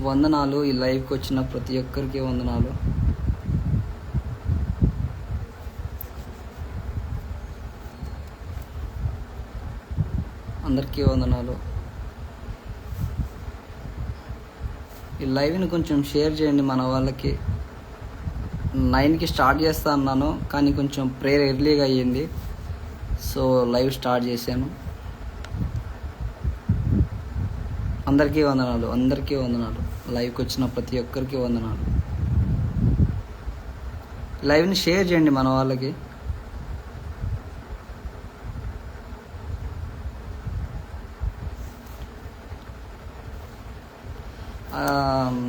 వందనాలు. ఈ లైవ్కి వచ్చిన ప్రతి ఒక్కరికి వందనాలు. అందరికీ వందనాలు. ఈ లైవ్ని కొంచెం షేర్ చేయండి మన వాళ్ళకి. 9కి స్టార్ట్ చేస్తా అన్నాను, కానీ కొంచెం ప్రేయర్ ఎర్లీగా అయ్యింది, సో లైవ్ స్టార్ట్ చేశాను. అందరికీ వందనాలు, అందరికీ వందనాలు. లైవ్కి వచ్చిన ప్రతి ఒక్కరికి వందనాలు. లైవ్ని షేర్ చేయండి మన వాళ్ళకి.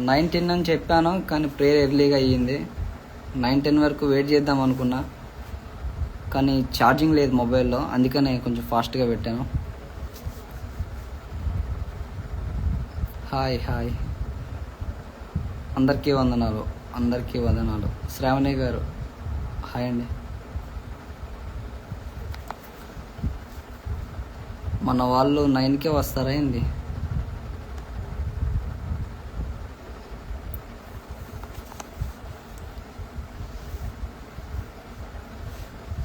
నైన్ 10 అని చెప్పాను, కానీ ప్రేయర్ ఎర్లీగా అయ్యింది. 9-10 వరకు వెయిట్ చేద్దాం అనుకున్నా, కానీ ఛార్జింగ్ లేదు మొబైల్లో, అందుకనే కొంచెం ఫాస్ట్గా పెట్టాను. హాయ్ హాయ్, అందరికీ వందనాలు, అందరికీ వందనాలు. శ్రావణి గారు హాయ్ అండి. మన వాళ్ళు 9కే వస్తారా ఏంది?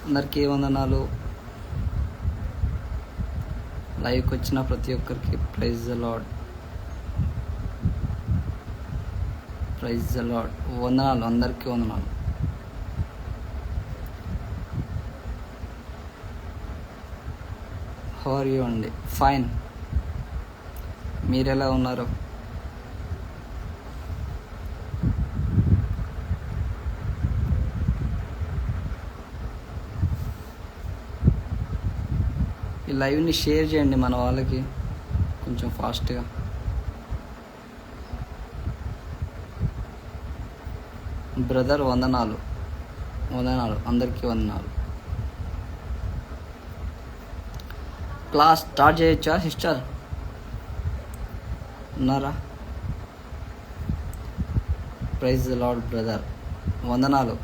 అందరికీ వందనాలు. లైవ్కి వచ్చిన ప్రతి ఒక్కరికి praise the lord, praise the lord. వందనాలు, అందరికీ వందనాలు. హౌ ఆర్ యూ అండి? ఫైన్. మీరు ఎలా ఉన్నారు? ఈ లైవ్ని షేర్ చేయండి మన వాళ్ళకి కొంచెం ఫాస్ట్గా. బ్రదర్ వందనాలు, వందనాలు, అందరికీ వందనాలు. క్లాస్ స్టార్ట్ చేయొచ్చా సిస్టర్? ఉన్నారా? ప్రైజ్ ది లార్డ్ బ్రదర్, వందనాలు.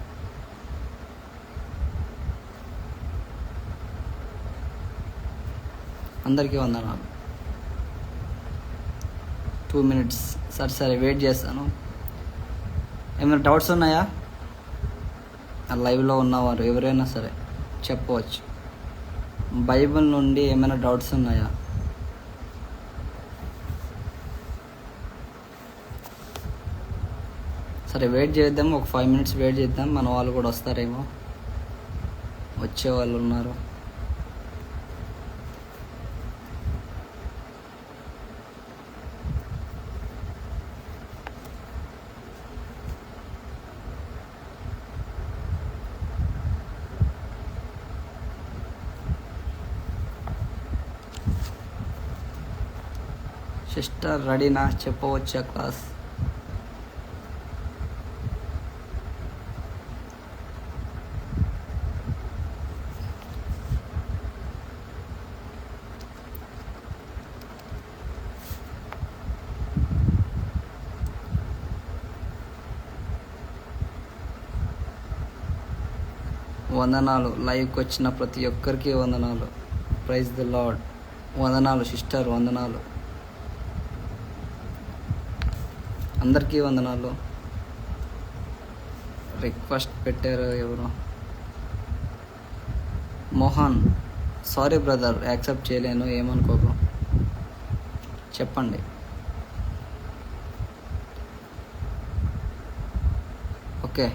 అందరికీ వందనాలు. 2 minutes. సరే వెయిట్ చేస్తాను. ఏమైనా డౌట్స్ ఉన్నాయా? లైవ్లో ఉన్నవారు ఎవరైనా సరే చెప్పవచ్చు. బైబిల్ నుండి ఏమైనా డౌట్స్ ఉన్నాయా? సరే వెయిట్ చేద్దాం, ఒక 5 minutes వెయిట్ చేద్దాం. మన వాళ్ళు కూడా వస్తారేమో, వచ్చే వాళ్ళు ఉన్నారు. సిస్టర్ రెడీనా? చెప్పవచ్చా క్లాస్? వందనాలు. లైవ్కి వచ్చిన ప్రతి ఒక్కరికి వందనాలు. Praise the lord. వందనాలు సిస్టర్, వందనాలు. అందరికీ వందనాలు. రిక్వెస్ట్ పెట్టారు ఎవరు? మోహన్. సారీ బ్రదర్, యాక్సెప్ట్ చేయలేను, ఏమనుకోకు. చెప్పండి. ఓకే.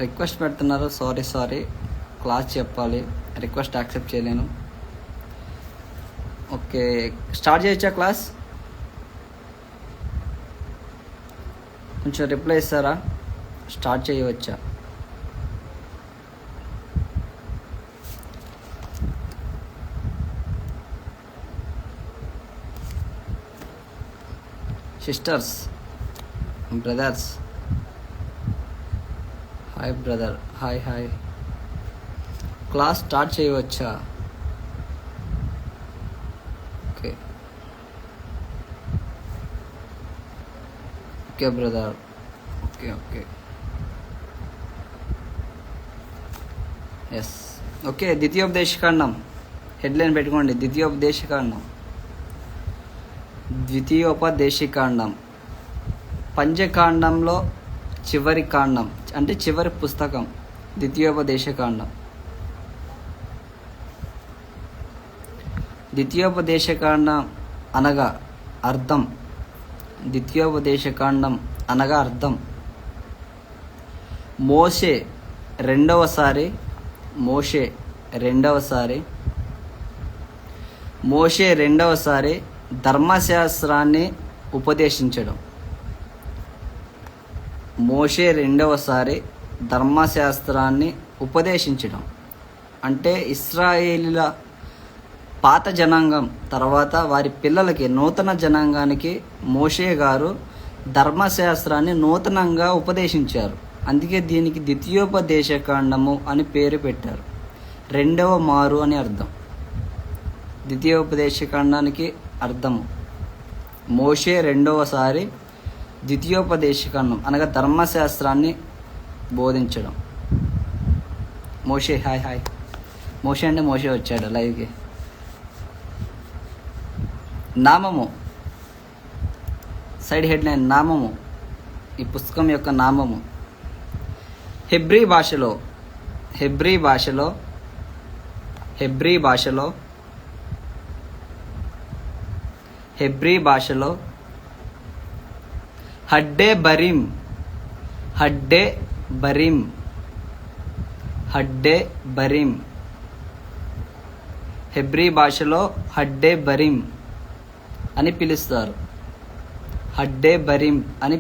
రిక్వెస్ట్ పెడుతున్నారు. సారీ, క్లాస్ చెప్పాలి, రిక్వెస్ట్ యాక్సెప్ట్ చేయలేను. ఓకే, స్టార్ట్ చేయొచ్చా క్లాస్? కొంచెం రిప్లై ఇస్తారా? స్టార్ట్ చేయవచ్చా? Sisters, brothers, hi brother, hi. Class start చేయవచ్చా? Okay okay brother, okay okay yes okay. ద్వితీయోపదేశకాండం హెడ్లైన్ పెట్టుకోండి. ద్వితీయోపదేశకాండం పంచకాండంలో చివరి కాండం, అంటే చివరి పుస్తకం ద్వితీయోపదేశకాండం. ద్వితీయోపదేశకాండం అనగా అర్థం. ద్వితీయోపదేశకాండం అనగా అర్థం. మోషే రెండవసారి ధర్మశాస్త్రాన్ని ఉపదేశించడం. అంటే ఇశ్రాయేలీల పాత జనాంగం తర్వాత వారి పిల్లలకి, నూతన జనాంగానికి మోషే గారు ధర్మశాస్త్రాన్ని నూతనంగా ఉపదేశించారు. అందుకే దీనికి ద్వితీయోపదేశకాండము అని పేరు పెట్టారు. రెండవ మారు అని అర్థం. ద్వితీయోపదేశకాండానికి అర్థము మోషే రెండవసారి ద్వితీయోపదేశకాండం అనగా ధర్మశాస్త్రాన్ని బోధించడం. మోషే హాయ్ మోషే అంటే మోషే వచ్చాడు లైవ్కి. నామము సైడ్ హెడ్లైన్, నామము, ఈ పుస్తకం యొక్క నామము. హెబ్రీ భాషలో హడ్డే బరీం. హెబ్రీ భాషలో హడ్డే బరీం అని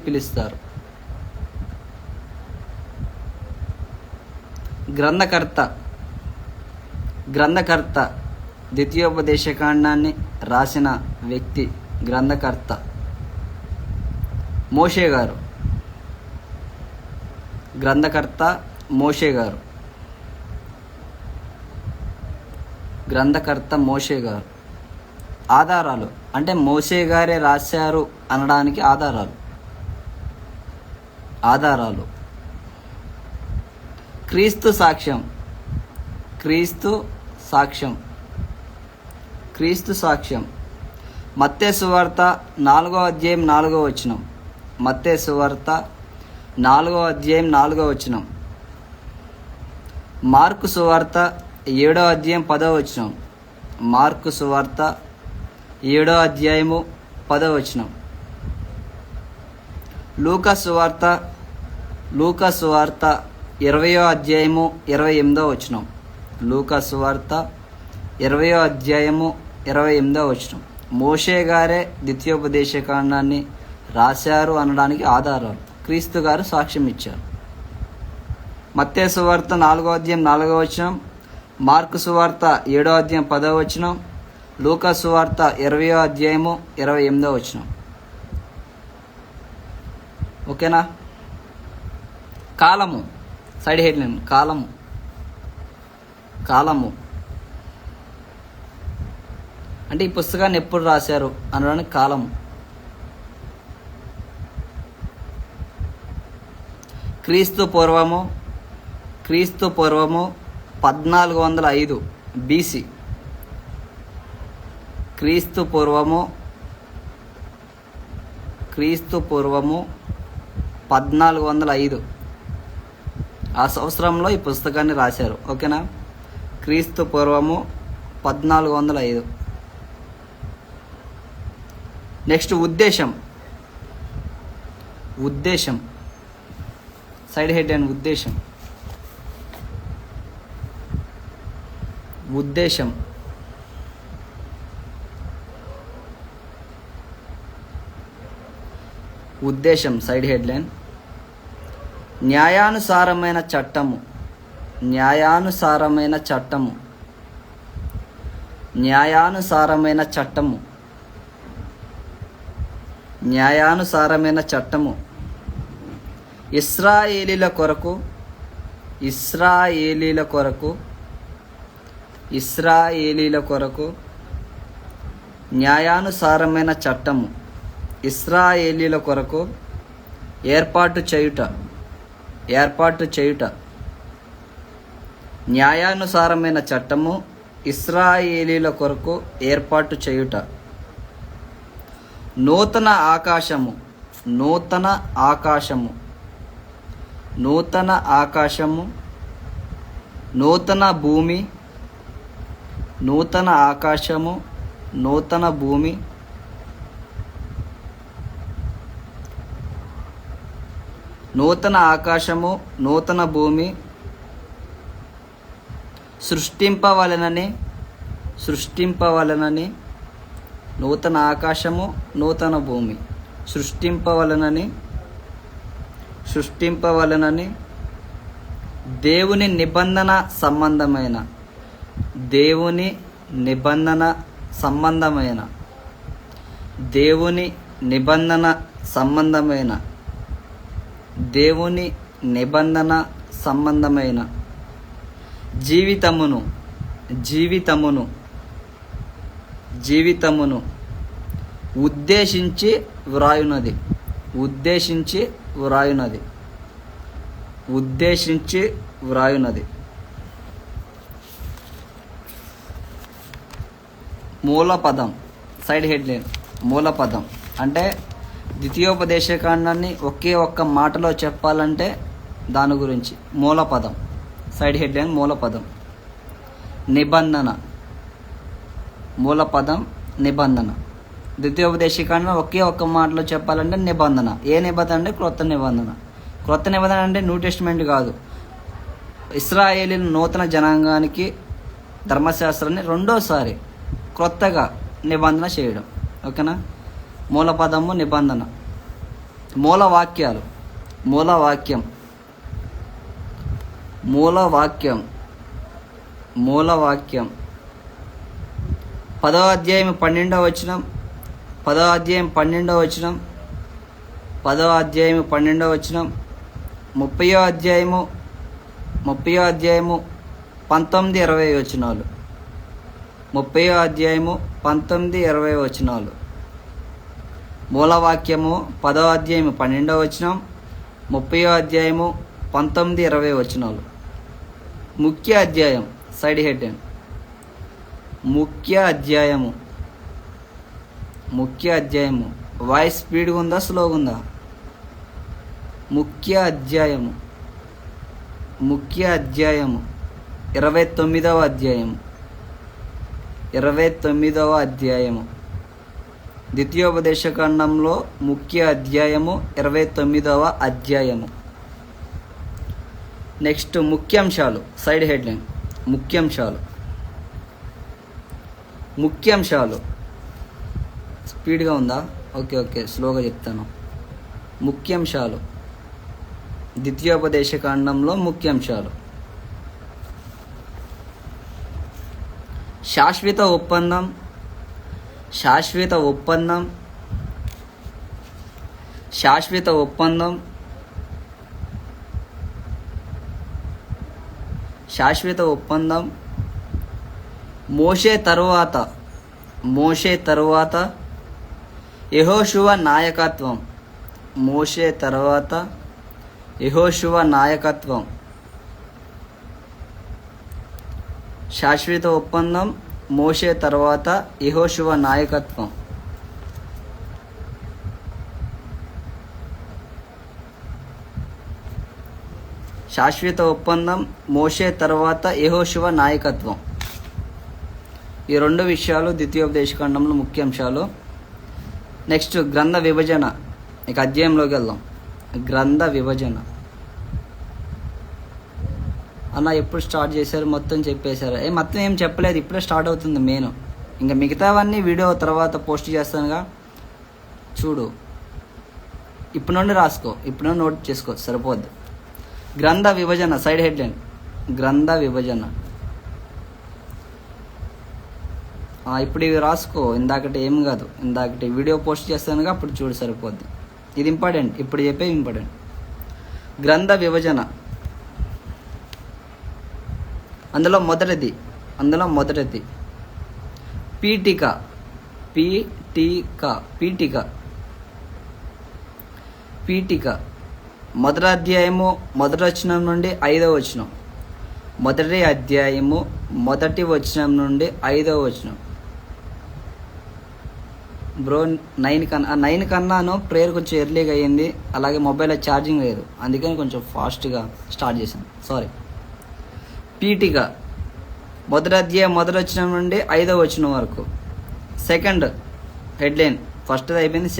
పిలుస్తారు. గ్రంథకర్త ద్వితీయోపదేశకాండాన్ని రాసిన వ్యక్తి గ్రంథకర్త మోషే గారు. ఆధారాలు అంటే మోషే గారే రాశారు అనడానికి ఆధారాలు. క్రీస్తు సాక్ష్యం. మత్తయి సువార్త 4వ అధ్యాయం 4వ వచనం. మార్కు సువార్త 7వ అధ్యాయం 10వ వచనం. లూకా సువార్త 20వ అధ్యాయము 28వ వచనం. 28వ వచనం. మోషే గారే ద్వితీయోపదేశకాండాన్ని రాశారు అనడానికి ఆధారాలు. క్రీస్తు గారు సాక్ష్యం ఇచ్చారు. మత్తయి సువార్త 4వ అధ్యాయం 4వ వచనం, మార్కు సువార్త 7వ అధ్యాయం 10వ వచనం, లూకా సువార్త 20వ అధ్యాయము 28వ వచనం. ఓకేనా? కాలము సైడ్ హెడ్లైన్, కాలము అంటే ఈ పుస్తకాన్ని ఎప్పుడు రాశారు అనడానికి కాలము. క్రీస్తు పూర్వము 1405 BC. క్రీస్తు పూర్వము 1405 ఆ సంవత్సరంలో ఈ పుస్తకాన్ని రాశారు. ఓకేనా? క్రీస్తు పూర్వము 1405. నెక్స్ట్ ఉద్దేశం సైడ్ హెడ్ అండ్ ఉద్దేశం సైడ్ హెడ్లైన్. న్యాయానుసారమైన చట్టము ఇశ్రాయేలీల కొరకు ఇశ్రాయేలీల కొరకు న్యాయానుసారమైన చట్టము. ఇశ్రాయేలీల కొరకు ఏర్పాటు చేయుట. న్యాయానుసారమైన చట్టము ఇశ్రాయేలీల కొరకు ఏర్పాటు చేయుట. నూతన ఆకాశము, నూతన ఆకాశము, నూతన భూమి, నూతన ఆకాశము, నూతన భూమి, నూతన ఆకాశము, నూతన భూమి సృష్టింపవలెనని, నూతన ఆకాశము, నూతన భూమి సృష్టింపవలెనని దేవుని నిబంధన సంబంధమైన దేవుని నిబంధన సంబంధమైన జీవితమును ఉద్దేశించి వ్రాయునది. మూలపదం, సైడ్ హెడ్లైన్. మూలపదం అంటే ద్వితీయోపదేశకాండాన్ని ఒకే ఒక్క మాటలో చెప్పాలంటే దాని గురించి మూలపదం. Side headline మూలపదం. నిబంధన, మూలపదం నిబంధన. ద్వితీయోపదేశకాండం ఒకే ఒక్క మాటలో చెప్పాలంటే నిబంధన. ఏ నిబంధన అంటే క్రొత్త నిబంధన. క్రొత్త నిబంధన అంటే న్యూ టెస్టిమెంట్ కాదు. ఇశ్రాయేలీల నూతన జనాంగానికి ధర్మశాస్త్రాన్ని రెండోసారి క్రొత్తగా నిబంధన చేయడం. ఓకేనా? మూలపదము, నిబంధన. మూలవాక్యాలు, మూలవాక్యం 10వ అధ్యాయం 12వ వచనం, 10వ అధ్యాయం 12వ వచనం, 10వ అధ్యాయం 12వ వచనం, 30వ అధ్యాయము 19-20 వచనాలు, 30వ అధ్యాయము 19-20 వచనాలు. మూలవాక్యము 10వ అధ్యాయము 12వ వచనం, 30వ అధ్యాయము 19-20 వచనాలు. ముఖ్య అధ్యాయం, సైడ్ హెడ్లైన్. ముఖ్య అధ్యాయము. వాయిస్ స్పీడ్గా ఉందా, స్లోగా ఉందా? ముఖ్య అధ్యాయము 29వ అధ్యాయము. ద్వితీయోపదేశకాండంలో ముఖ్య అధ్యాయము 29వ అధ్యాయము. నెక్స్ట్ ముఖ్యాంశాలు, సైడ్ హెడ్లైన్. ముఖ్యాంశాలు స్పీడ్గా ఉందా? ఓకే, స్లోగా చెప్తాను. ముఖ్యాంశాలు, ద్వితీయోపదేశకాండంలో ముఖ్యాంశాలు. శాశ్వత ఒప్పందం, శాశ్వత ఒప్పందం. మోషే తరువాత యెహోషువ నాయకత్వం. శాశ్వత ఒప్పందం, మోషే తర్వాత యెహోషువ నాయకత్వం. శాశ్వత ఒప్పందం, మోషే తర్వాత యెహోషువ నాయకత్వం. ఈ రెండు విషయాలు ద్వితీయోపదేశకాండంలో ముఖ్యాంశాలు. నెక్స్ట్ గ్రంథ విభజన. ఇక అధ్యాయంలోకి వెళ్దాం. గ్రంథ విభజన అన్న ఎప్పుడు స్టార్ట్ చేశారు? మొత్తం చెప్పేశారు? మొత్తం ఏం చెప్పలేదు, ఇప్పుడే స్టార్ట్ అవుతుంది మెయిన్. ఇంకా మిగతావన్నీ వీడియో తర్వాత పోస్ట్ చేస్తానుగా, చూడు. ఇప్పుడు నుండి రాసుకో, ఇప్పుడు నుండి నోట్ చేసుకో, సరిపోద్ది. గ్రంథ విభజన, సైడ్ హెడ్లైన్. గ్రంథ విభజన. ఇప్పుడు ఇవి రాసుకో. ఇందాకటి ఏం కాదు, ఇందాకటి వీడియో పోస్ట్ చేస్తానుగా, అప్పుడు చూడు, సరిపోద్ది. ఇది ఇంపార్టెంట్, ఇప్పుడు చెప్పేది ఇంపార్టెంట్. గ్రంథ విభజన. అందులో అందులో మొదటిది పీఠిక. పీఠిక పీఠిక పీఠిక మొదటి అధ్యాయము మొదటి వచనం నుండి 5వ వచనం. మొదటి అధ్యాయము మొదటి వచనం నుండి 5వ వచనం. బ్రో 9 కన్నాను. ప్రేయర్ కొంచెం ఎర్లీగా అయ్యింది, అలాగే మొబైల్లో ఛార్జింగ్ లేదు, అందుకని కొంచెం ఫాస్ట్గా స్టార్ట్ చేశాను, సారీ. పీఠిక మొదటి అధ్యాయం మొదటి వచనం నుండి 5వ వచనం వరకు. సెకండ్ హెడ్లైన్, ఫస్ట్ది అయిపోయింది,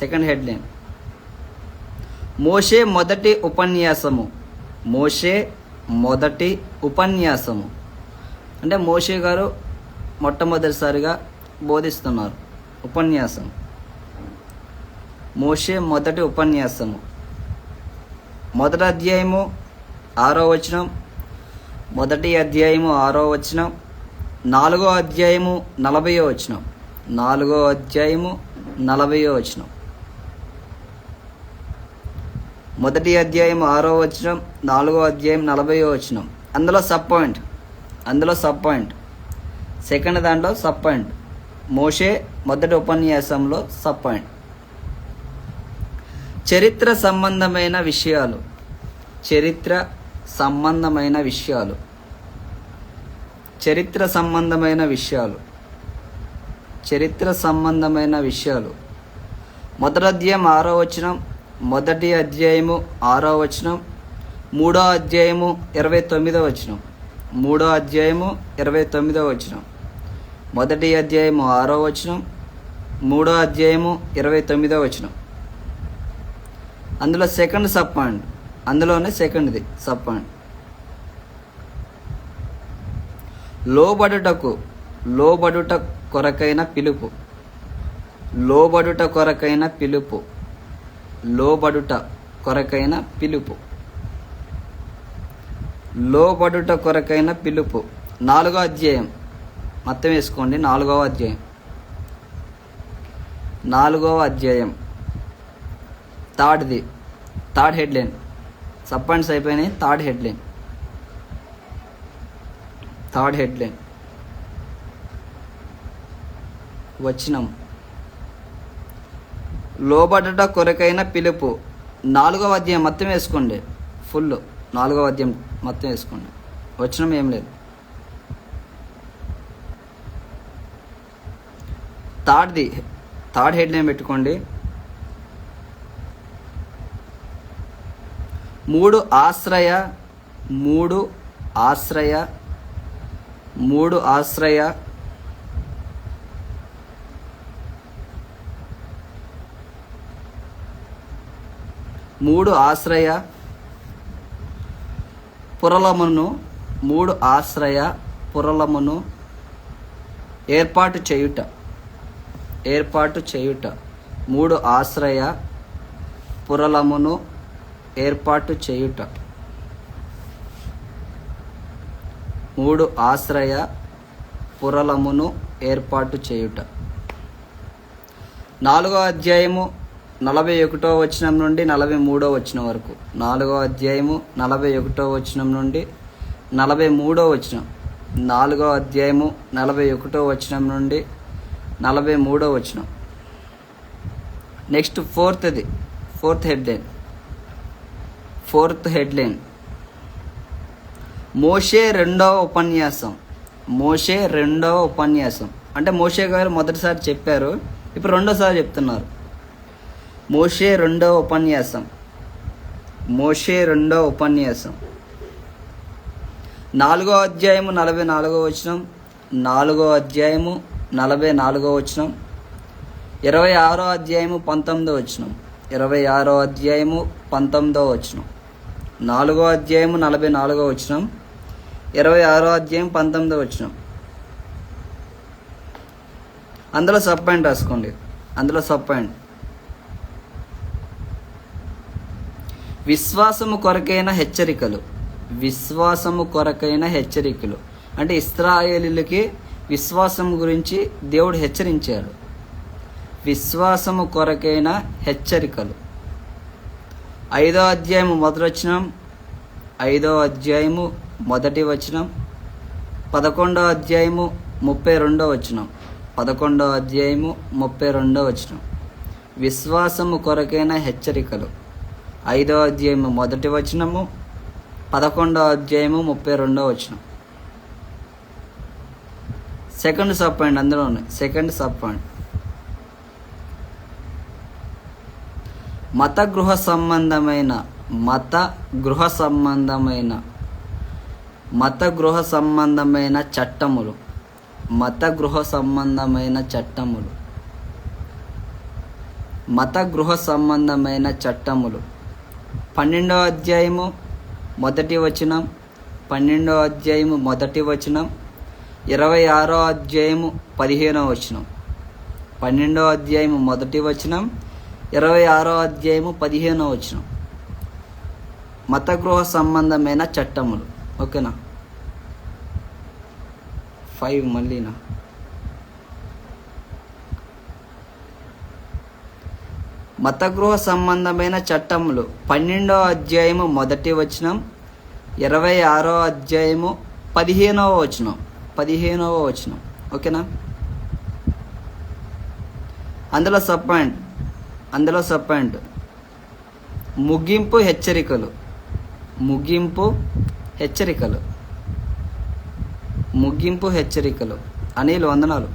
సెకండ్ హెడ్లైన్ మోషే మొదటి ఉపన్యాసము. మోషే మొదటి ఉపన్యాసము అంటే మోషే గారు మొట్టమొదటిసారిగా బోధిస్తున్నారు. ఉపన్యాసం, మోషే మొదటి ఉపన్యాసము. మొదటి అధ్యాయము 6వ వచనం, మొదటి అధ్యాయము 6వ వచనం. 4వ అధ్యాయము 40వ వచనం. 4వ అధ్యాయము 40వ వచనం. మొదటి అధ్యాయం 6వ వచనం, 4వ అధ్యాయం 40వ వచనం. అందులో సబ్ పాయింట్ సెకండ్ దాంట్లో సబ్ పాయింట్. మోషే మొదటి ఉపన్యాసంలో సబ్ పాయింట్ చరిత్ర సంబంధమైన విషయాలు. చరిత్ర సంబంధమైన విషయాలు. చరిత్ర సంబంధమైన విషయాలు. చరిత్ర సంబంధమైన విషయాలు. మొదటి అధ్యాయం 6వ వచనం, మొదటి అధ్యాయము 6వ వచనం. 3వ అధ్యాయము 29వ వచనం. 3వ అధ్యాయము 29వ వచనం. మొదటి అధ్యాయము 6వ వచనం, 3వ అధ్యాయము 29వ వచనం. అందులో సెకండ్ సబ్ పాయింట్, అందులోనే సెకండ్ది సబ్ పాయింట్. లోబడుట కొరకైన పిలుపు. లోబడుట కొరకైన పిలుపు. లోబడుట కొరకైన పిలుపు. లోబడుట కొరకైన పిలుపు. 4వ అధ్యాయం మొత్తం వేసుకోండి. 4వ అధ్యాయం. 4వ అధ్యాయం థర్డ్ హెడ్లైన్. సబ్ పాయింట్స్ అయిపోయినాయి. థర్డ్ హెడ్లైన్ వచనం. లోబడుట కొరకైన పిలుపు. 4వ అధ్యాయం మొత్తం వేసుకోండి, ఫుల్ 4వ అధ్యాయం మొత్తం వేసుకోండి, వచనం ఏం లేదు. థర్డ్ హెడ్లైన్ పెట్టుకోండి. 3 ఆశ్రయ. 3 ఆశ్రయ. 3 ఆశ్రయ. 3 ఆశ్రయ పురలమును. 3 ఆశ్రయ పురలమును ఏర్పాటు చేయుట. 3 ఆశ్రయ పురలమును ఏర్పాటు చేయుట. 3 ఆశ్రయ పురలమును ఏర్పాటు చేయుట. 4వ అధ్యాయము 41వ వచనం నుండి 43వ వచనం వరకు. 4వ అధ్యాయము 41వ వచనం నుండి 43వ వచనం. 4వ అధ్యాయము 41వ వచనం నుండి 43వ వచనం. నెక్స్ట్ ఫోర్త్ హెడ్లైన్ మోషే రెండవ ఉపన్యాసం. మోషే రెండవ ఉపన్యాసం అంటే మోషే గారు మొదటిసారి చెప్పారు, ఇప్పుడు రెండోసారి చెప్తున్నారు. మోషే రెండవ ఉపన్యాసం. 4వ అధ్యాయము 44వ వచనం. 4వ అధ్యాయము 44వ వచనం. 26వ అధ్యాయము 19వ వచనం. 26వ అధ్యాయము 19వ వచనం. 4వ అధ్యాయము 44వ వచనం. 26వ అధ్యాయం 19వ వచనం. అందులో సబ్ పాయింట్ రాసుకోండి. విశ్వాసము కొరకైన హెచ్చరికలు. అంటే ఇశ్రాయేలీయులకి విశ్వాసం గురించి దేవుడు హెచ్చరించాడు. విశ్వాసము కొరకైన హెచ్చరికలు. 5వ అధ్యాయము మొదటి వచనం. 5వ అధ్యాయము మొదటి వచనం, 11వ అధ్యాయము 32వ వచనం. 11వ అధ్యాయము 32వ వచనం. విశ్వాసము కొరకైన హెచ్చరికలు, 5వ అధ్యాయము మొదటి వచనము, 11వ అధ్యాయము 32వ వచనం. సెకండ్ సబ్ పాయింట్ అందులో ఉన్నాయి. సెకండ్ సబ్ పాయింట్, మత గృహ సంబంధమైన చట్టములు. 12వ అధ్యాయము మొదటి వచనం, 12వ అధ్యాయము మొదటి వచనం, 26వ అధ్యాయము 15వ వచనం. 12వ అధ్యాయము మొదటి వచనం, 26వ అధ్యాయము 15వ వచనం. మత గృహ సంబంధమైన చట్టములు. ఓకేనా? 5 మళ్ళీనా? మత గృహ సంబంధమైన చట్టములు 12వ అధ్యాయము మొదటి వచనం, 26వ అధ్యాయము 15వ వచనం. 15వ వచనం. ఓకేనా? అందులో సబ్ పాయింట్ ముగింపు హెచ్చరికలు. అనిల్ వందనాలు.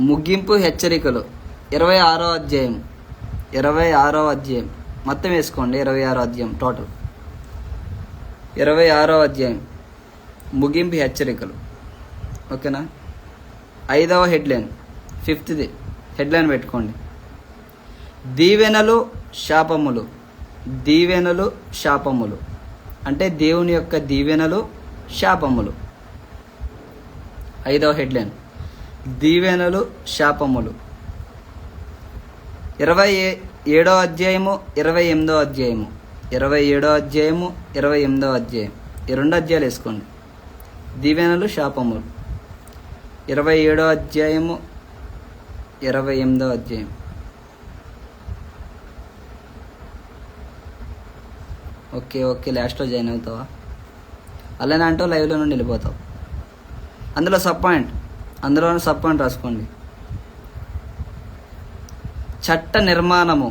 ముగింపు హెచ్చరికలు 26వ అధ్యాయం మొత్తం వేసుకోండి. 26వ అధ్యాయం టోటల్ 26వ అధ్యాయం ముగింపు హెచ్చరికలు. ఓకేనా? 5వ హెడ్లైన్, 5th హెడ్లైన్ పెట్టుకోండి. దీవెనలు శాపములు అంటే దేవుని యొక్క దీవెనలు, శాపములు. 5వ హెడ్లైన్ దీవెనలు, శాపములు. 27వ అధ్యాయము 28వ అధ్యాయము. 27వ అధ్యాయము 28వ అధ్యాయం. ఈ 2 అధ్యాయాలు వేసుకోండి. దీవెనలు, శాపములు. 27వ అధ్యాయము 28వ అధ్యాయం. ఓకే లాస్ట్లో జాయిన్ అవుతావా? అలానే అంటావు, లైవ్లో నుండి వెళ్ళిపోతావు. అందులో సబ్ పాయింట్ రాసుకోండి. చట్ట నిర్మాణము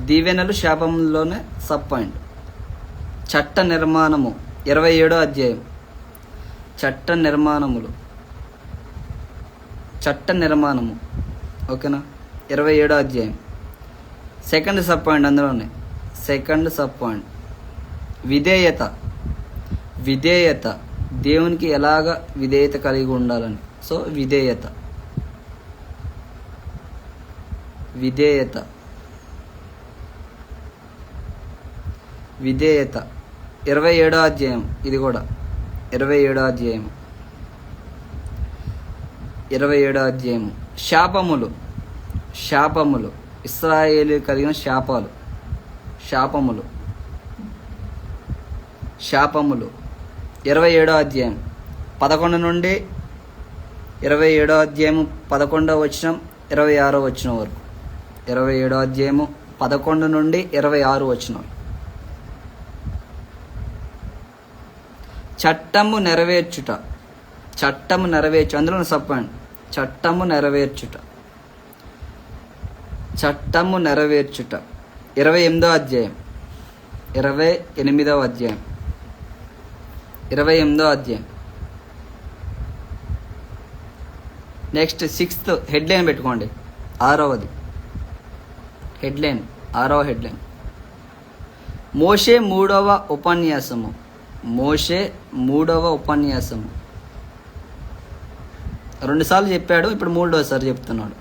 దీవెనలు, శాపంలోనే సబ్ పాయింట్. చట్ట నిర్మాణము 27వ అధ్యాయం. చట్ట నిర్మాణము. ఓకేనా? 27వ అధ్యాయం. సెకండ్ సబ్ పాయింట్ అందులోనే. సెకండ్ సబ్ పాయింట్ విధేయత. దేవునికి ఎలాగ విధేయత కలిగి ఉండాలని. సో విధేయత 27వ అధ్యాయం. ఇది కూడా 27వ అధ్యాయం. 27వ అధ్యాయం. శాపములు ఇశ్రాయేలు కలిగిన శాపములు. 27వ అధ్యాయం 11 నుండి 27వ అధ్యాయము 11వ వచనం 26వ వచనం వరకు. 27వ అధ్యాయము 11 నుండి 26 వచనం. చట్టము నెరవేర్చుట. అందులో సబ్ పాయింట్ చట్టము నెరవేర్చుట. 28వ అధ్యాయం. 28వ అధ్యాయం. నెక్స్ట్ 6th హెడ్లైన్ పెట్టుకోండి. 6వ హెడ్లైన్ మోషే 3వ ఉపన్యాసము. 2 సార్లు చెప్పాడు, ఇప్పుడు 3వసారి చెప్తున్నాడు.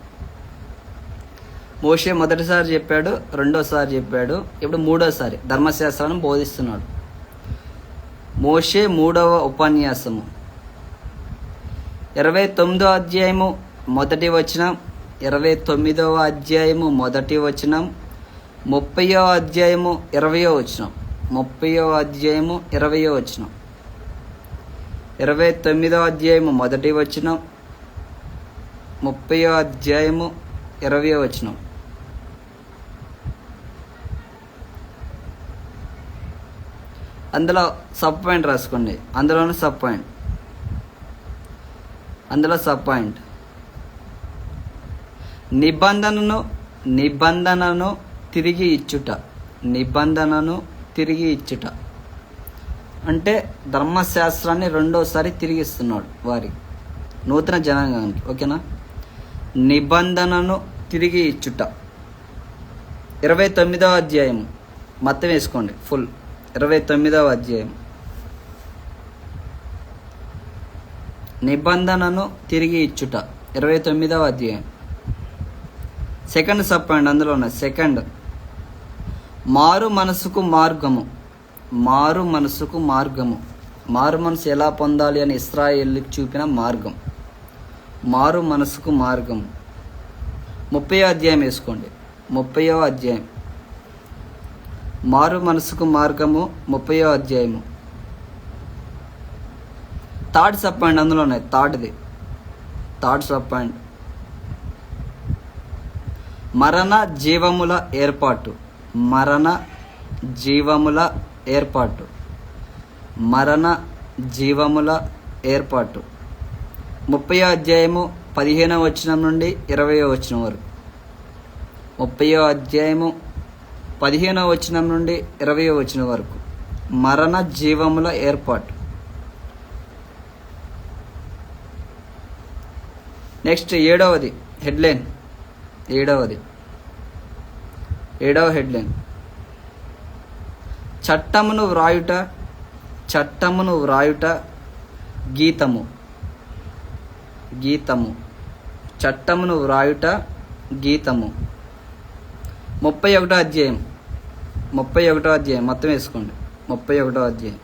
మోషే మొదటిసారి చెప్పాడు, 2వసారి చెప్పాడు, ఇప్పుడు 3వసారి ధర్మశాస్త్రాన్ని బోధిస్తున్నాడు. మోషే 3వ ఉపన్యాసము 29వ అధ్యాయము మొదటి వచనం, 29వ అధ్యాయము మొదటి వచనం, 30వ అధ్యాయము 20వ వచనం. 30వ అధ్యాయము 20వ వచనం. 29వ అధ్యాయము మొదటి వచనం, 30వ అధ్యాయము 20వ వచనం. అందులో సబ్ పాయింట్ రాసుకోండి. అందులోనే సబ్ పాయింట్, అందులో సబ్ పాయింట్. నిబంధనను తిరిగి ఇచ్చుట. నిబంధనను తిరిగి ఇచ్చుట అంటే ధర్మశాస్త్రాన్ని రెండోసారి తిరిగిస్తున్నాడు వారి నూతన జనాంగానికి. ఓకేనా? నిబంధనను తిరిగి ఇచ్చుట. 29వ అధ్యాయం మొత్తం వేసుకోండి ఫుల్. 29వ అధ్యాయం. నిబంధనను తిరిగి ఇచ్చుట 29వ అధ్యాయం. సెకండ్ సబ్ పాయింట్ అందులో ఉన్నది. సెకండ్, మారు మనసుకు మార్గము. మారు మనసుకు మార్గము. మారు మనసు ఎలా పొందాలి అని ఇశ్రాయేలుకి చూపిన మార్గం. మారు మనసుకు మార్గం. 30వ అధ్యాయం వేసుకోండి. 30వ అధ్యాయం. మారు మనసుకు మార్గము 30వ అధ్యాయము. థర్డ్ సబ్ పాయింట్ అందులో ఉన్నాయి. థర్డ్ సబ్ పాయింట్, మరణ జీవముల ఏర్పాటు. మరణ జీవముల ఏర్పాటు. మరణ జీవముల ఏర్పాటు. 30వ అధ్యాయము 15వ వచనం నుండి 20వ వచనం వరకు. 30వ అధ్యాయము 15వ వచనం నుండి 20వ వచనం వరకు మరణ జీవముల ఏర్పాటు. నెక్స్ట్ 7వది హెడ్లైన్. 7వ హెడ్లైన్, చట్టమును వ్రాయుట. చట్టమును వ్రాయుట గీతము. గీతము. చట్టమును వ్రాయుట గీతము. 31వ అధ్యాయం. 31వ అధ్యాయం మొత్తం వేసుకోండి. 31వ అధ్యాయం.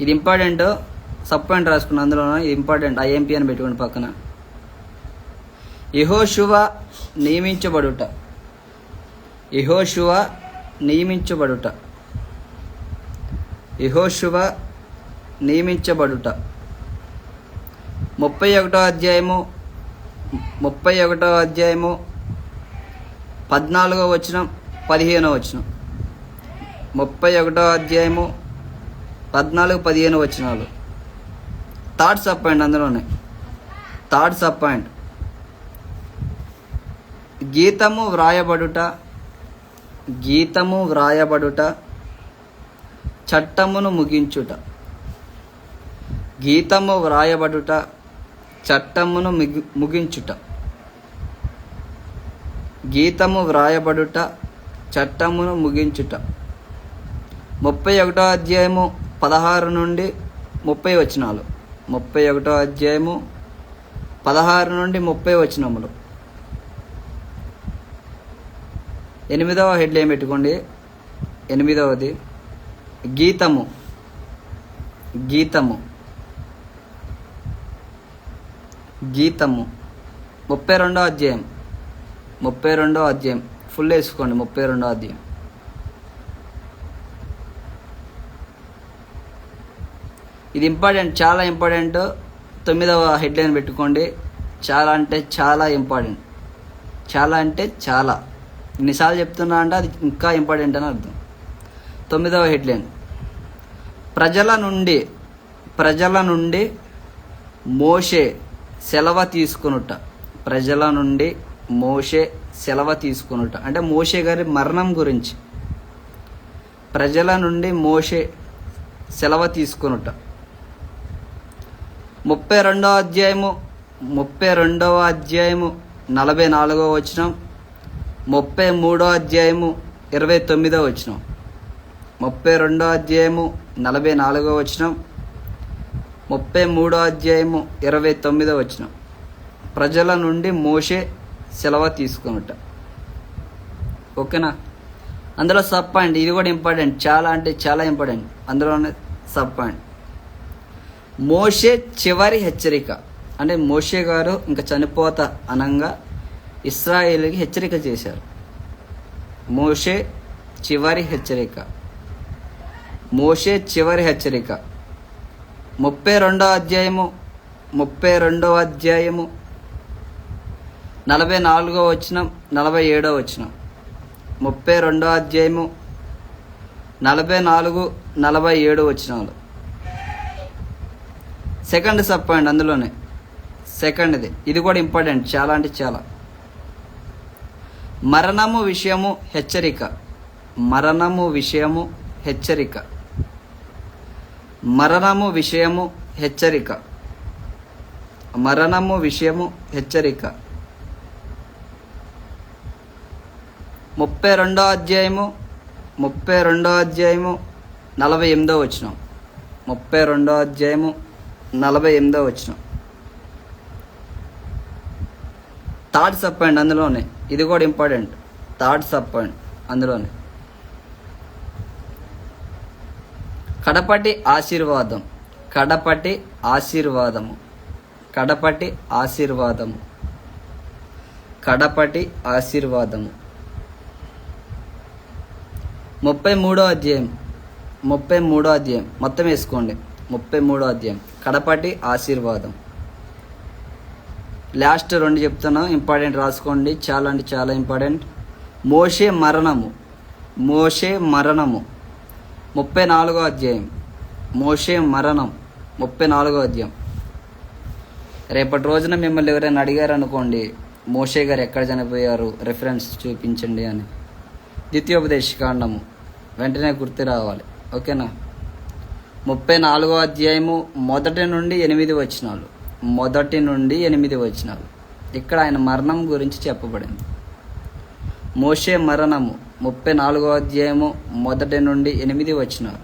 ఇది ఇంపార్టెంట్. సబ్ పాయింట్ రాసుకున్న అందులో ఇంపార్టెంట్. ఐఎంపీ అని పెట్టుకోండి పక్కన. యెహోషువ నియమించబడుట. యెహోషువ నియమించబడుట. యెహోషువ నియమించబడుట. 31వ అధ్యాయము. 31వ అధ్యాయము 14వ వచనం 15వ వచనం. 31వ అధ్యాయము 14-15 వచనాలు. థర్డ్ సబ్ పాయింట్ అందులోనే. థర్డ్ సబ్ పాయింట్, గీతము వ్రాయబడుట. గీతము వ్రాయబడుట చట్టమును ముగించుట. గీతము వ్రాయబడుట చట్టమును ముగించుట. గీతము వ్రాయబడుట చట్టమును ముగించుట. 31వ అధ్యాయము 16 నుండి 30 వచనాలు. 31వ అధ్యాయము 16 నుండి 30 వచనములు. 8వ హెడ్లైన్ పెట్టుకోండి. 8వది గీతము. గీతము. గీతము. 32వ అధ్యాయం. 32వ అధ్యాయం ఫుల్ వేసుకోండి. 32వ అధ్యాయం. ఇది ఇంపార్టెంట్, చాలా ఇంపార్టెంట్. 9వ హెడ్లైన్ పెట్టుకోండి. చాలా అంటే చాలా ఇంపార్టెంట్. చాలా అంటే చాలా. ఎన్నిసార్లు చెప్తున్నా అంటే అది ఇంకా ఇంపార్టెంట్ అని అర్థం. 9వ హెడ్లైన్, ప్రజల నుండి మోషే సెలవ తీసుకొనుట. ప్రజల నుండి మోషే సెలవ తీసుకొనుట అంటే మోషే గారి మరణం గురించి. ప్రజల నుండి మోషే సెలవ తీసుకొనుట. 32వ అధ్యాయము. 32వ అధ్యాయము 44వ వచనం. 33వ అధ్యాయము 29వ వచనం. 32వ అధ్యాయము 44వ వచనం. 33వ అధ్యాయము 29వ వచనం. ప్రజల నుండి మోషే సెలవు తీసుకొనుట. ఓకేనా? అందులో సబ్ పాయింట్, ఇది కూడా ఇంపార్టెంట్, చాలా అంటే చాలా ఇంపార్టెంట్. అందులోనే సబ్ పాయింట్, మోషే చివరి హెచ్చరిక. అంటే మోషే గారు ఇంకా చనిపోతా అనంగా ఇశ్రాయేలుకి హెచ్చరిక చేశారు. మోషే చివరి హెచ్చరిక. మోషే చివరి హెచ్చరిక. 32వ అధ్యాయము 32వ అధ్యాయము 44వ వచనం 47వ వచనం 32వ అధ్యాయము 44, 47 వచనాలు. సెకండ్ సబ్ పాయింట్ అందులోనే సెకండ్ది, ఇది కూడా ఇంపార్టెంట్, చాలా అంటే చాలా. మరణము విషయము హెచ్చరిక, మరణము విషయము హెచ్చరిక, మరణము విషయము హెచ్చరిక, మరణము విషయము హెచ్చరిక. 32వ అధ్యాయము 48వ వచనం, 32వ అధ్యాయము 48వ వచనం. థర్డ్ సబ్ పాయింట్ అందులోనే, ఇది కూడా ఇంపార్టెంట్, థర్డ్ సబ్ పాయింట్ అందులోనే. కడపటి ఆశీర్వాదం, కడపటి ఆశీర్వాదము, కడపటి ఆశీర్వాదము, కడపటి ఆశీర్వాదము. 33వ అధ్యాయం, 33వ అధ్యాయం మొత్తం వేసుకోండి. 33వ అధ్యాయం కడపటి ఆశీర్వాదం. లాస్ట్ 2 చెప్తాను, ఇంపార్టెంట్ రాసుకోండి, చాలా అంటే చాలా ఇంపార్టెంట్. మోషే మరణము, మోషే మరణము 34వ అధ్యాయం, మోషే మరణం 34వ అధ్యాయం. రేపటి రోజున మిమ్మల్ని ఎవరైనా అడిగారు అనుకోండి, మోషే గారు ఎక్కడ చనిపోయారు, రెఫరెన్స్ చూపించండి అని, ద్వితీయోపదేశకాండము వెంటనే గుర్తు రావాలి, ఓకేనా. 34వ అధ్యాయము 1 నుండి 8 వచనాలు, 1 నుండి 8 వచనాలు. ఇక్కడ ఆయన మరణం గురించి చెప్పబడింది. మోషే మరణము 34వ అధ్యాయము 1 నుండి 8 వచనాలు.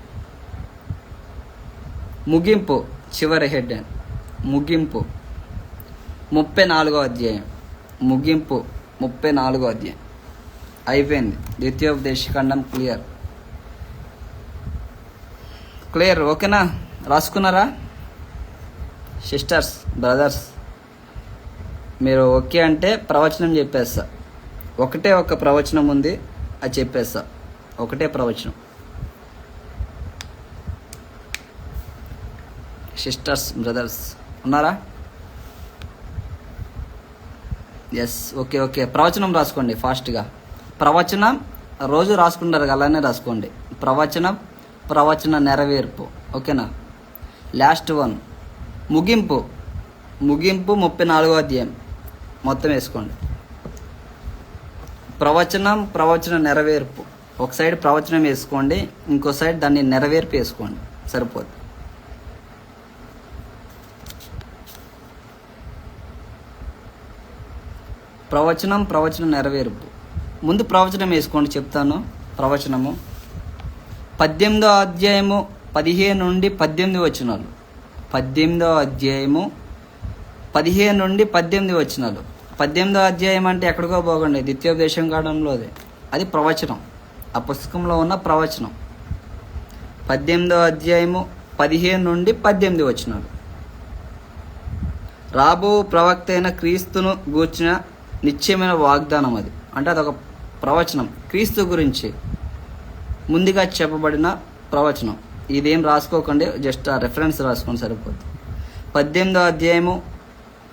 ముగింపు, చివరి హెడ్, ముగింపు 34వ అధ్యాయం, ముగింపు 34వ అధ్యాయం అయిపోయింది. ద్వితీయోపదేశకాండం క్లియర్, క్లియర్, ఓకేనా. రాసుకున్నారా సిస్టర్స్, బ్రదర్స్? మీరు ఓకే అంటే ప్రవచనం చెప్పేస్తా. ఒకటే ఒక ప్రవచనం ఉంది, అది చెప్పేస్తా. ఒకటే ప్రవచనం. సిస్టర్స్, బ్రదర్స్ ఉన్నారా? Yes, okay okay. ప్రవచనం రాసుకోండి ఫాస్ట్గా. ప్రవచనం రోజు రాసుకుంటారు, అలానే రాసుకోండి. ప్రవచనం, ప్రవచన నెరవేర్పు, ఓకేనా. లాస్ట్ 1 ముగింపు, ముగింపు 34వ అధ్యాయం మొత్తం వేసుకోండి. ప్రవచనం, ప్రవచన నెరవేర్పు. ఒక సైడ్ ప్రవచనం వేసుకోండి, ఇంకో సైడ్ దాన్ని నెరవేర్పు వేసుకోండి, సరిపోద్ది. ప్రవచనం, ప్రవచన నెరవేర్పు. ముందు ప్రవచనం వేసుకోండి, చెప్తాను. ప్రవచనము 18వ అధ్యాయము 15 నుండి 18 వచనాలు. 18వ అధ్యాయము 15 నుండి 18 వచనాలు. 18వ అధ్యాయం అంటే ఎక్కడికో పోకండి, ద్వితీయోపదేశకాండంలోదే, అది ప్రవచనం, ఆ పుస్తకంలో ఉన్న ప్రవచనం. 18వ అధ్యాయము 15 నుండి 18 వచనాలు. రాబో ప్రవక్త అయిన క్రీస్తును గూర్చిన నిశ్చయమైన వాగ్దానం అది. అంటే అదొక ప్రవచనం, క్రీస్తు గురించి ముందుగా చెప్పబడిన ప్రవచనం. ఇదేం రాసుకోకండి, జస్ట్ ఆ రెఫరెన్స్ రాసుకోండి, సరిపోతుంది. 18వ అధ్యాయము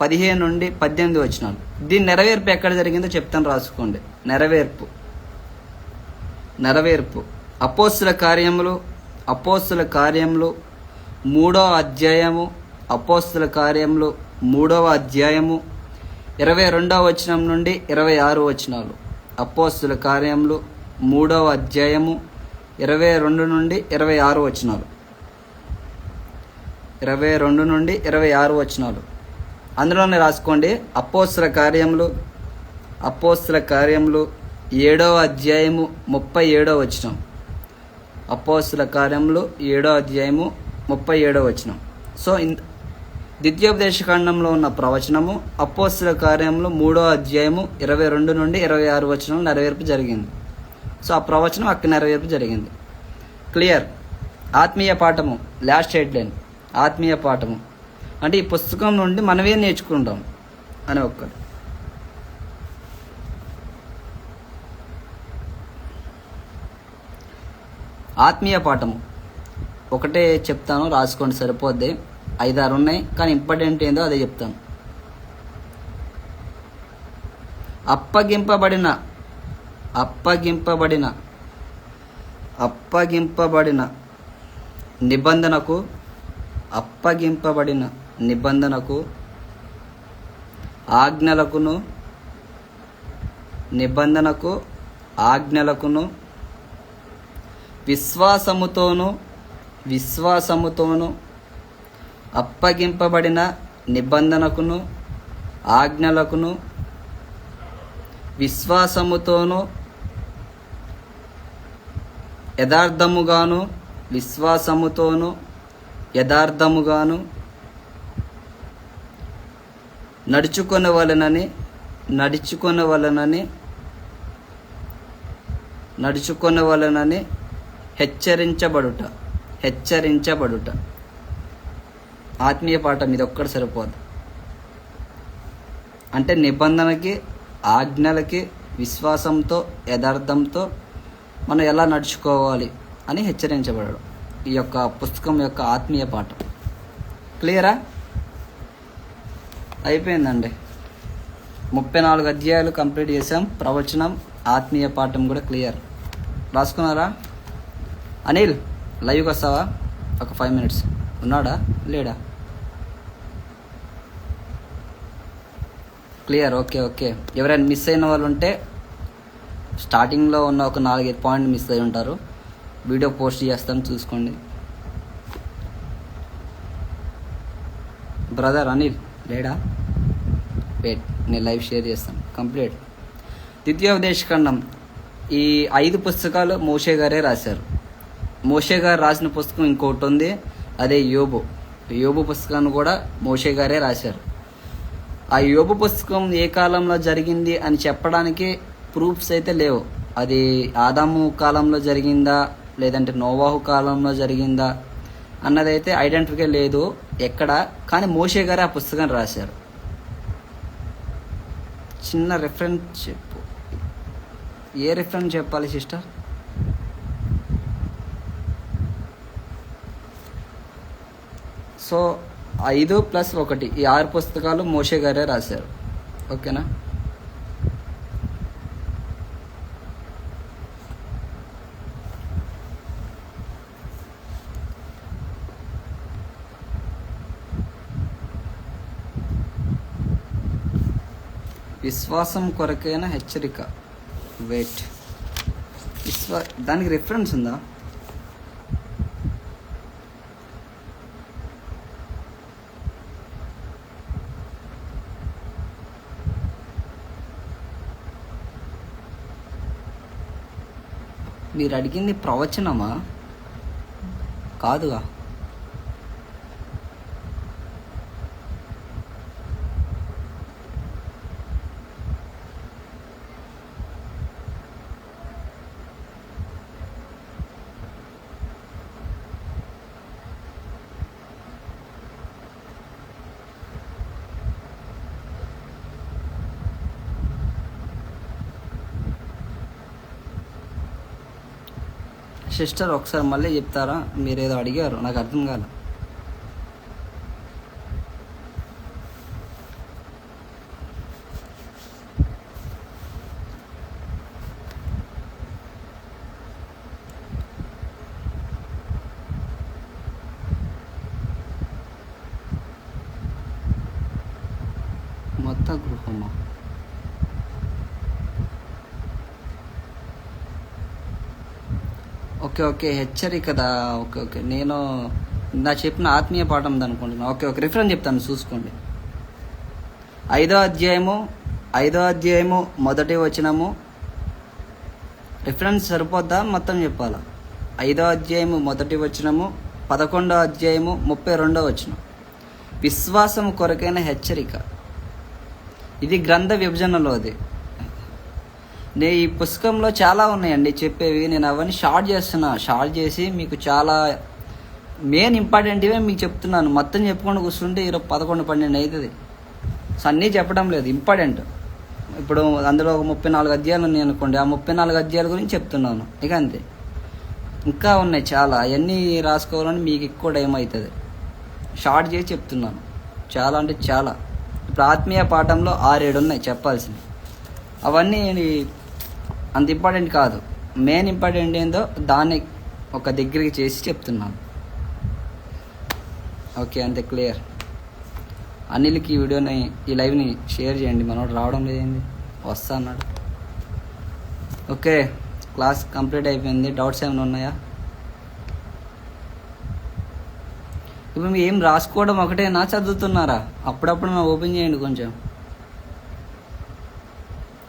15 నుండి 18 వచనాలు. దీని నెరవేర్పు ఎక్కడ జరిగిందో చెప్తాను, రాసుకోండి. నెరవేర్పు, నెరవేర్పు అపోస్తుల కార్యములు, అపోస్తుల కార్యములు 3వ అధ్యాయము, అపోస్తుల కార్యములు 3వ అధ్యాయము 22వ వచనం నుండి 26 వచనాలు. అపోస్తుల కార్యములు 3వ అధ్యాయము 22 నుండి 26 వచనాలు. 22 నుండి 26 వచనాలు అందులోనే రాసుకోండి. అపోస్తుల కార్యములు, అపోస్తుల కార్యములు 7వ అధ్యాయము 37వ వచనం. అపోస్తుల కార్యములు 7వ అధ్యాయము 37వ వచనం. సో ద్వితీయోపదేశకాండంలో ఉన్న ప్రవచనము అపోస్తుల కార్యములు 3వ అధ్యాయము 22 నుండి 26 వచనం నెరవేర్పు జరిగింది. సో ఆ ప్రవచనం అక్కడ నెరవేర్పు జరిగింది. క్లియర్. ఆత్మీయ పాఠము, లాస్ట్ హెడ్లైన్, ఆత్మీయ పాఠము అంటే ఈ పుస్తకం నుండి మనమే నేర్చుకుంటాం అని ఒక్కటి. ఆత్మీయ పాఠము ఒకటే చెప్తాను, రాసుకోండి, సరిపోద్ది. 5-6 ఉన్నాయి, కానీ ఇంపార్టెంట్ ఏందో అదే చెప్తాను. అప్పగింపబడిన అప్పగింపబడిన అప్పగింపబడిన నిబంధనకు అప్పగింపబడిన నిబంధనకు ఆజ్ఞలకును నిబంధనకు ఆజ్ఞలకును విశ్వాసముతోను అప్పగింపబడిన నిబంధనకును ఆజ్ఞలకును విశ్వాసముతోను యథార్థముగాను నడుచుకొనవలనని హెచ్చరించబడుట. ఆత్మీయ పాఠం ఇది ఒక్కటి సరిపోదు. అంటే నిబంధనకి ఆజ్ఞలకి విశ్వాసంతో యథార్థంతో మనం ఎలా నడుచుకోవాలి అని హెచ్చరించబడడం ఈ యొక్క పుస్తకం యొక్క ఆత్మీయ పాఠం. క్లియరా? అయిపోయిందండి. 34 అధ్యాయాలు కంప్లీట్ చేసాం. ప్రవచనం, ఆత్మీయ పాఠం కూడా క్లియర్. రాసుకున్నారా? అనిల్ లైవ్కి వస్తావా? ఒక 5 minutes. ఉన్నాడా లేడా? క్లియర్. ఓకే. ఎవరైనా మిస్ అయిన వాళ్ళు ఉంటే స్టార్టింగ్లో ఉన్న ఒక 4-5 పాయింట్ మిస్ అయి ఉంటారు. వీడియో పోస్ట్ చేస్తాను, చూసుకోండి. బ్రదర్ అనిల్ లేడా? వెయిట్, నేను లైవ్ షేర్ చేస్తాను. కంప్లీట్ ద్వితీయోపదేశకాండం ఈ 5 పుస్తకాలు మోషే గారే రాశారు. మోషే గారు రాసిన పుస్తకం ఇంకోటి ఉంది, అదే యోబు పుస్తకాన్ని కూడా మోషే గారే రాశారు. ఆ యోబు పుస్తకం ఏ కాలంలో జరిగింది అని చెప్పడానికి ప్రూఫ్స్ అయితే లేవు. అది ఆదాము కాలంలో జరిగిందా లేదంటే నోవాహు కాలంలో జరిగిందా అన్నదైతే ఐడెంటిఫికే లేదు ఎక్కడ. కానీ మోషే గారే ఆ పుస్తకాన్ని రాశారు. చిన్న రెఫరెన్స్ చెప్పు. ఏ రెఫరెన్స్ చెప్పాలి సిస్టర్? సో 5+1 ఈ 6 పుస్తకాలు మోషే గారే రాశారు. ఓకేనా? విశ్వాసం కొరకైన హెచ్చరిక. వెయిట్, దానికి రిఫరెన్స్ ఉందా? మీరు అడిగింది ప్రవచనమా? కాదుగా. సిస్టర్ ఒకసారి మళ్ళీ చెప్తారా? మీరేదో అడిగారు, నాకు అర్థం కాదు. మొత్త గృహమా? ఓకే హెచ్చరికదా? ఓకే నేను నా చెప్పిన ఆత్మీయ పాఠం అనుకుంటున్నాను. ఓకే రిఫరెన్స్ చెప్తాను, చూసుకోండి. 5వ అధ్యాయము 1వ వచనము. రిఫరెన్స్ సరిపోద్దా? మొత్తం చెప్పాలా? 5వ అధ్యాయము 1వ వచనము, 11వ అధ్యాయము 32వ వచనం. విశ్వాసం కొరకైన హెచ్చరిక. ఇది గ్రంథ విభజనలోది. నేను ఈ పుస్తకంలో చాలా ఉన్నాయండి చెప్పేవి. నేను అవన్నీ షార్ట్ చేసి మీకు చాలా మెయిన్ ఇంపార్టెంట్వే మీకు చెప్తున్నాను. మొత్తం చెప్పుకొని కూర్చుంటే 11-12 అవుతుంది. సో అన్నీ చెప్పడం లేదు, ఇంపార్టెంట్. ఇప్పుడు అందులో ఒక 34 అధ్యాయాలు ఉన్నాయి అనుకోండి, ఆ 34 అధ్యాయాల గురించి చెప్తున్నాను. ఇక అంతే. ఇంకా ఉన్నాయి చాలా, అవన్నీ రాసుకోవాలని మీకు ఎక్కువ టైం అవుతుంది. షార్ట్ చేసి చెప్తున్నాను. చాలా అంటే చాలా. ఇప్పుడు ఆత్మీయ పాఠంలో 6-7 ఉన్నాయి చెప్పాల్సింది. అవన్నీ అంత ఇంపార్టెంట్ కాదు. మెయిన్ ఇంపార్టెంట్ ఏందో దాన్ని ఒక దగ్గరికి చేసి చెప్తున్నాను. ఓకే, అంతే క్లియర్. అనిల్కి ఈ వీడియోని, ఈ లైవ్ని షేర్ చేయండి. మనోడు రావడం లేదండి, వస్తా అన్నాడు. ఓకే, క్లాస్ కంప్లీట్ అయిపోయింది. డౌట్స్ ఏమైనా ఉన్నాయా? ఇప్పుడు మీరు ఏం రాసుకోవడం ఒకటేనా, చదువుతున్నారా? అప్పుడప్పుడు మనం ఓపెన్ చేయండి కొంచెం.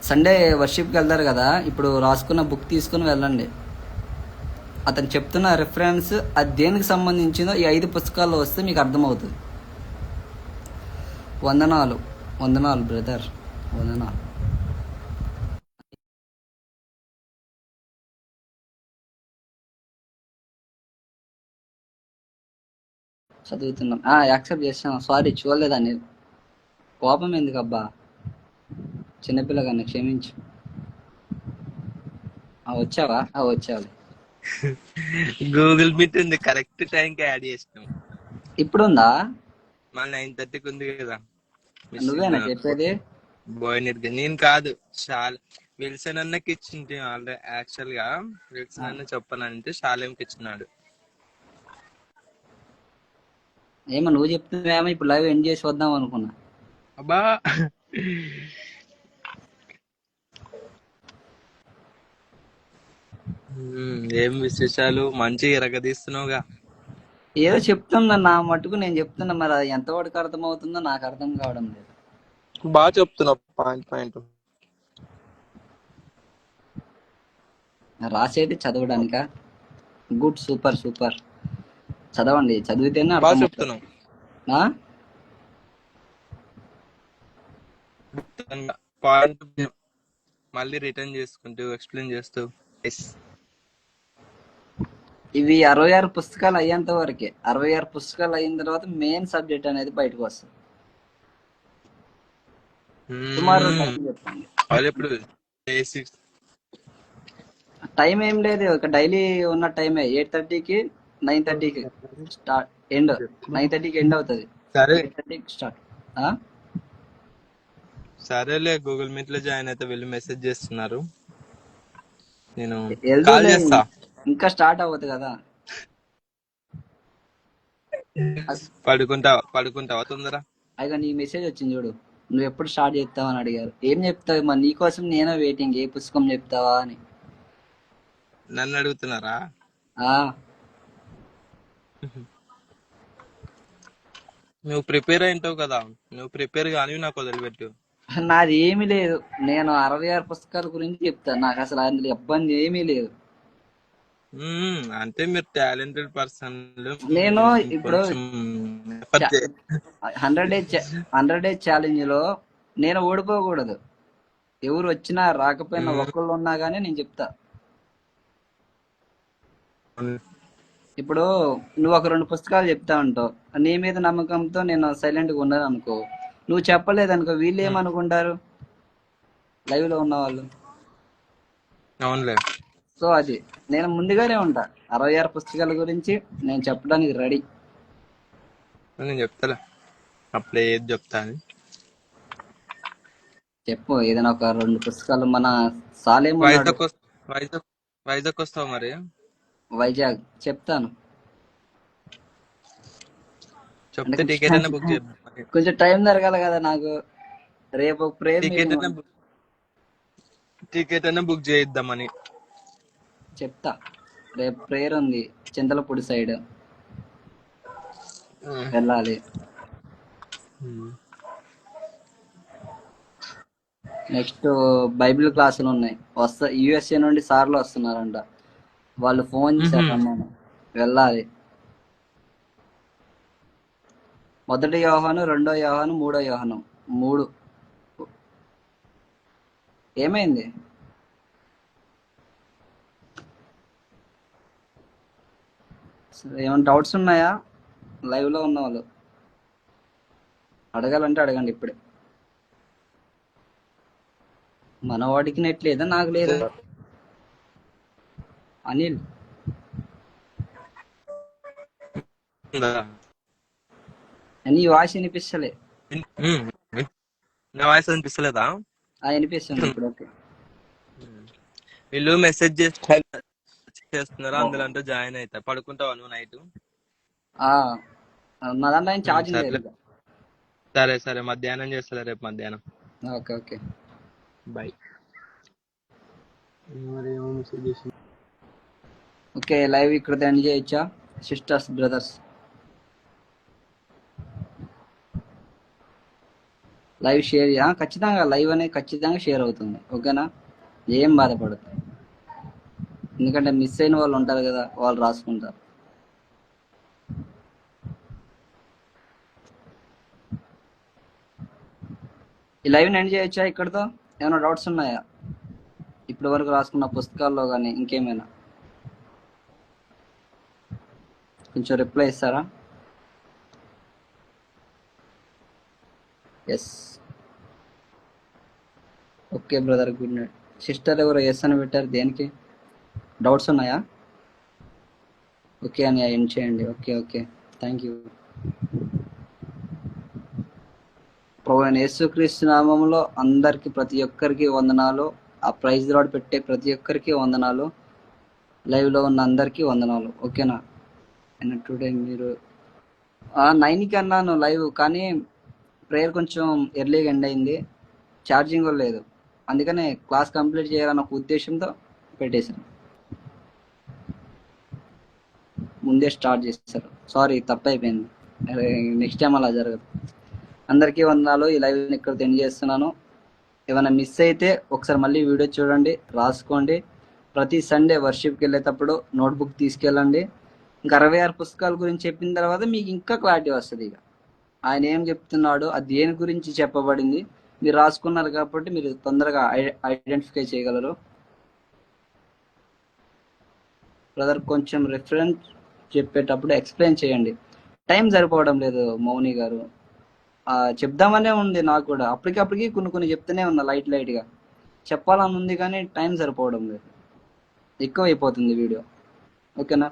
సండే వర్షిప్కి వెళ్తారు కదా, ఇప్పుడు రాసుకున్న బుక్ తీసుకుని వెళ్ళండి. అతను చెప్తున్న రిఫరెన్స్ అది దేనికి సంబంధించిందో ఈ 5 పుస్తకాల్లో వస్తే మీకు అర్థమవుతుంది. వందనాలు వందనాలు బ్రదర్, వందనాలు. చదువుతున్నాం, యాక్సెప్ట్ చేస్తాను. సారీ, చూడలేదని. కోపం ఎందుకు అబ్బా, చిన్నపిల్లగానే, క్షమించు. వచ్చావా? వచ్చావు. గూగుల్ మీట్ ఉంది, కరెక్ట్ టైంకి యాడ్ చేసినాం. ఇప్పుడుందా? మళ్ళీ 9:30కి ఉంది కదా. నువ్వేనా చెప్పేది? బోయినట్టు నేను కాదు, చాలా విల్సన్ అన్నకి ఇచ్చింది ఆల్రెడీ. యాక్చువల్ గా విల్సన్ అన్న చెప్పనంటే శాలేంకి ఇచ్చినాడు. ఏమో నువ్వు చెప్తున్నావేమో, ఇప్పుడు లైవ్ ఎండ్ చేసి వద్దాం అనుకున్నా. అబ్బా, ఏం విశేషాలు? మంచిగా ఎరగదీస్తున్నావుగా. ఏదో చెప్తున్నా, నా మటుకు నేను చెప్తున్నా. మరి అది ఎంతవరకు అర్థమవుతుందో నాకు అర్థం కావడం లేదు. బాగా చెప్తున్నావు, పాయింట్ పాయింట్. రాసేది చదవడానికా? Good, super super. చదవండి, చదివితేనే బాగా అర్థం. చెప్తున్నావు. పాయింట్ మళ్ళీ రిటర్న్ చేసుకుంటూ ఎక్స్ప్లెయిన్ చేస్తూ. ఇవి 66 పుస్తకాలు అయ్యేంత వరకే. 66 పుస్తకాలు అయిన తర్వాత మెయిన్ సబ్జెక్ట్ అనేది బయటకు వస్తుంది. సుమారు చెప్పండి. టైం ఏం లేదు, ఒక డైలీ ఉన్న టైమే. 8:30కి 9:30కి స్టార్ట్, ఎండ్ 9:30కి ఎండ్ అవుతుంది. సరే 8:30కి స్టార్ట్. సరేలే, గూగుల్ మీట్ లో జాయిన్ అయితే వెళ్ళి మెసేజ్ చేస్తున్నారు, నేను కాల్ చేస్తా. ఇంకా స్టార్ట్ అవ్వదు కదా. పడుకుంటావా తొందర? అయిగా నీ మెసేజ్ వచ్చింది చూడు, నువ్వు ఎప్పుడు స్టార్ట్ చేస్తావు అని అడిగారు. ఏం చెప్తావు మరి, నీకోసం నేనే వెయిటింగ్, ఏ పుస్తకం చెప్తావా అని. నన్ను అడుగుతున్నారా? నువ్వు ప్రిపేర్ అయింటావు కదా, నువ్వు ప్రిపేర్ కానీ నాకు వదిలిపెట్టు. నాది ఏమీ లేదు, నేను 66 పుస్తకాల గురించి చెప్తాను. నాకు అసలు అందులో ఇబ్బంది ఏమీ లేదు. అంటే మీరు టాలెంటెడ్ పర్సన్. నేను ఇప్పుడు 100 డేస్ ఛాలెంజ్ లో నేను ఓడిపోకూడదు. ఎవరు వచ్చినా రాకపోయినా ఒక్కళ్ళు ఉన్నా గానీ నేను చెప్తా. ఇప్పుడు నువ్వు ఒక 2 పుస్తకాలు చెప్తా ఉంటావు, నీ మీద నమ్మకంతో నేను సైలెంట్ గా ఉన్నాను అనుకో. నువ్వు చెప్పలేదనుకో, వీళ్ళు ఏమనుకుంటారు, లైవ్ లో ఉన్న వాళ్ళు. అవునులే. సో అది నేను ముందుగానే ఉంటా. 66 పుస్తకాల గురించి నేను చెప్పడానికి రెడీ. నేను చెప్తాలే, అప్పుడే ఏది చెప్తా అని చెప్పు. ఏదైనా ఒక 2 పుస్తకాలు. మన సాలేం వైజాగ్ వస్తావు మరి? వైజాగ్ చెప్తాను. చెప్తే టికెట్ అయినా బుక్ చేద్దాం. కొంచెం టైం దొరకాలి కదా నాకు. రేపు ప్రేయర్ టికెట్ అయినా బుక్ చేయిద్దామని చెప్తా. రేపు ప్రేయర్ ఉంది చింతలపూడి సైడ్, వెళ్ళాలి. నెక్స్ట్ బైబిల్ క్లాసులు ఉన్నాయి. USA నుండి సార్లు వస్తున్నారంట, వాళ్ళు ఫోన్ చేశారు, నేను వెళ్ళాలి. 1 యోహాను, 2 యోహాను, 3 యోహాను 3. ఏమైంది? ఏమైనా డౌట్స్ ఉన్నాయా? లైవ్ లో ఉన్న వాళ్ళు అడగాలంటే అడగండి ఇప్పుడే. మనవాడికి నెట్ లేదా, నాకు లేదా? అనిల్ నీ వాయిస్ వినిపిస్తలే. నా వాయిస్ అనిపిస్తలేదా? వినిపిస్తుంది ఇప్పుడు. ఓకే. వీళ్ళు మెసేజ్ చేస్తున్నారు, అందులో అంటే జాయిన్ అవుతా. పడుకుంటావా నువ్వు నైట్? ఆ, నా దాంట్లో ఏం ఛార్జింగ్ లేదు సర్లే, ఇక. సరే సరే, మధ్యాహ్నం చేస్తా, రేపు మధ్యాహ్నం. Okay okay. బాయ్. మరేమో మెసేజ్ చేసి ఓకే, లైవ్ ఇక్కడ ఎండ్ చేయొచ్చా సిస్టర్స్ బ్రదర్స్? లైవ్ షేర్ ఖచ్చితంగా లైవ్ అనేది ఖచ్చితంగా షేర్ అవుతుంది. ఓకేనా, ఏం బాధపడదు. ఎందుకంటే మిస్ అయిన వాళ్ళు ఉంటారు కదా, వాళ్ళు రాసుకుంటారు. ఈ లైవ్ ఎండ్ చేయొచ్చా ఇక్కడతో? ఏమైనా డౌట్స్ ఉన్నాయా ఇప్పటి వరకు రాసుకున్న పుస్తకాల్లో కానీ ఇంకేమైనా? కొంచెం రిప్లై ఇస్తారా? Yes. Okay brother, good night. Sister ఎవరు ఎస్ అని పెట్టారు, దేనికి? డౌట్స్ ఉన్నాయా? ఓకే అని ఎండ్ చేయండి. Okay okay, thank you. ప్రభువైన యేసుక్రీస్తు నామములో అందరికి ప్రతి ఒక్కరికి వందనాలు. ఆ ప్రైజ్ రాడ్ పెట్టే ప్రతి ఒక్కరికి వందనాలు. లైవ్లో ఉన్న అందరికీ వందనాలు. ఓకేనా? అండ్ టుడే మీరు 9కి అన్నాను లైవ్, కానీ ప్రేయర్ కొంచెం ఎర్లీగా ఎండ్ అయింది, ఛార్జింగ్ కూడా లేదు. అందుకనే క్లాస్ కంప్లీట్ చేయాలన్న ఒక ఉద్దేశంతో పెట్టేశాను. ముందే స్టార్ట్ చేస్తారు. సారీ, తప్పైపోయింది. నెక్స్ట్ టైం అలా జరగదు. అందరికీ వందనాలు. ఈ లైవ్ ఇక్కడ ఎండ్ చేస్తున్నాను. ఏమైనా మిస్ అయితే ఒకసారి మళ్ళీ వీడియో చూడండి, రాసుకోండి. ప్రతి సండే వర్షిప్కి వెళ్ళేటప్పుడు నోట్బుక్ తీసుకెళ్ళండి. ఇంకా 66 పుస్తకాల గురించి చెప్పిన తర్వాత మీకు ఇంకా క్లారిటీ వస్తుంది. ఇక ఆయన ఏం చెప్తున్నాడో, అది దేని గురించి చెప్పబడింది మీరు రాసుకున్నారు కాబట్టి మీరు తొందరగా ఐడెంటిఫై చేయగలరు. బ్రదర్, కొంచెం రిఫరెన్స్ చెప్పేటప్పుడు ఎక్స్ప్లెయిన్ చేయండి. టైం సరిపోవడం లేదు మౌని గారు. చెప్దామనే ఉంది నాకు కూడా, అప్పటికప్పటికి కొన్ని చెప్తూనే ఉన్నా లైట్గా. చెప్పాలని ఉంది కానీ టైం సరిపోవడం లేదు, ఎక్కువ అయిపోతుంది వీడియో. ఓకేనా,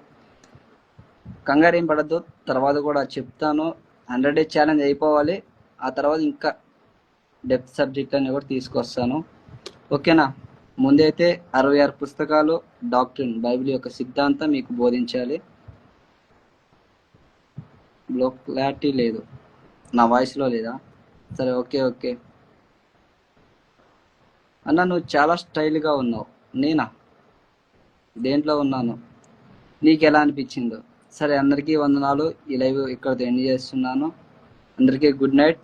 కంగారు ఏం పడద్దు, తర్వాత కూడా చెప్తాను. 100 days ఛాలెంజ్ అయిపోవాలి, ఆ తర్వాత ఇంకా డెప్త్ సబ్జెక్ట్ అని కూడా తీసుకొస్తాను. ఓకేనా, ముందైతే 66 పుస్తకాలు, డాక్ట్రిన్ బైబిల్ యొక్క సిద్ధాంతం మీకు బోధించాలి. బ్లో క్లారిటీ లేదు, నా వాయిస్లో లేదా? సరే, ఓకే ఓకే. అన్న, నువ్వు చాలా స్టైల్గా ఉన్నావు. నేనా? దేంట్లో ఉన్నాను? నీకు ఎలా అనిపించిందో? సరే, అందరికీ వందనాలు. ఈ లైవ్ ఇక్కడ ఎండ్ చేస్తున్నాను. అందరికీ గుడ్ నైట్.